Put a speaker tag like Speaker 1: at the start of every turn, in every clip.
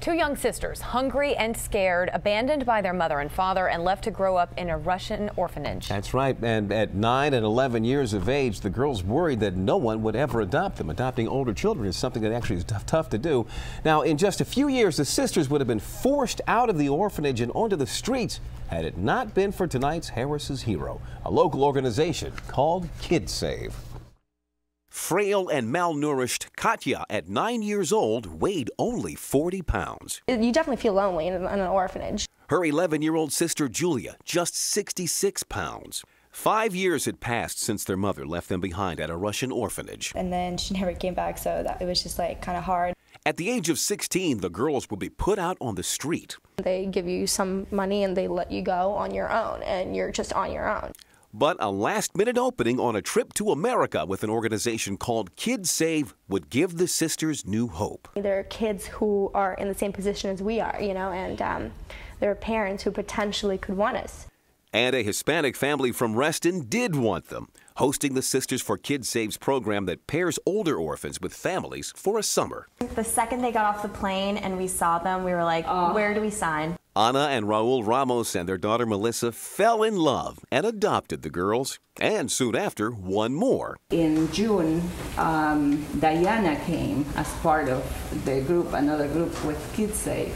Speaker 1: Two young sisters, hungry and scared, abandoned by their mother and father and left to grow up in a Russian orphanage.
Speaker 2: That's right. And at 9 and 11 years of age, the girls worried that no one would ever adopt them. Adopting older children is something that actually is tough to do. Now, in just a few years, the sisters would have been forced out of the orphanage and onto the streets had it not been for tonight's Harris's Hero, a local organization called Kidsave. Frail and malnourished Katya, at 9 years old, weighed only 40 pounds.
Speaker 3: You definitely feel lonely in an orphanage.
Speaker 2: Her 11-year-old sister Julia, just 66 pounds. 5 years had passed since their mother left them behind at a Russian orphanage.
Speaker 3: And then she never came back, so it was just like kind of hard.
Speaker 2: At the age of 16, the girls will be put out on the street.
Speaker 3: They give you some money and they let you go on your own, and you're just on your own.
Speaker 2: But a last-minute opening on a trip to America with an organization called Kidsave would give the sisters new hope.
Speaker 3: There are kids who are in the same position as we are, and there are parents who potentially could want us.
Speaker 2: And a Hispanic family from Reston did want them, hosting the Sisters for Kidsave's program that pairs older orphans with families for a summer.
Speaker 4: The second they got off the plane and we saw them, we were like, where do we sign?
Speaker 2: Ana and Raul Ramos and their daughter Melissa fell in love and adopted the girls, and soon after, one more.
Speaker 5: In June, Diana came as part of the group, another group with Kidsave,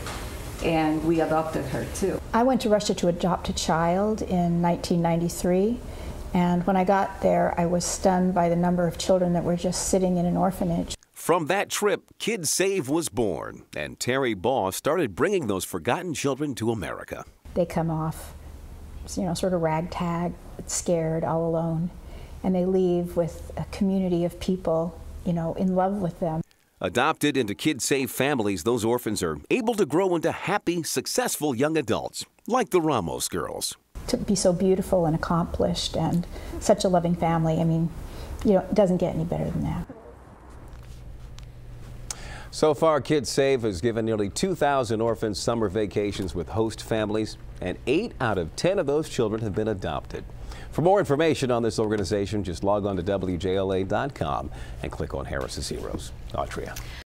Speaker 5: and we adopted her too.
Speaker 6: I went to Russia to adopt a child in 1993, and when I got there, I was stunned by the number of children that were just sitting in an orphanage.
Speaker 2: From that trip, Kidsave was born, and Terry Baugh started bringing those forgotten children to America.
Speaker 6: They come off, sort of ragtag, scared, all alone, and they leave with a community of people, in love with them.
Speaker 2: Adopted into Kidsave families, those orphans are able to grow into happy, successful young adults, like the Ramos girls.
Speaker 6: To be so beautiful and accomplished and such a loving family, it doesn't get any better than that.
Speaker 2: So far, Kidsave has given nearly 2,000 orphans summer vacations with host families, and 8 out of 10 of those children have been adopted. For more information on this organization, just log on to WJLA.com and click on Harris's Heroes. Autria.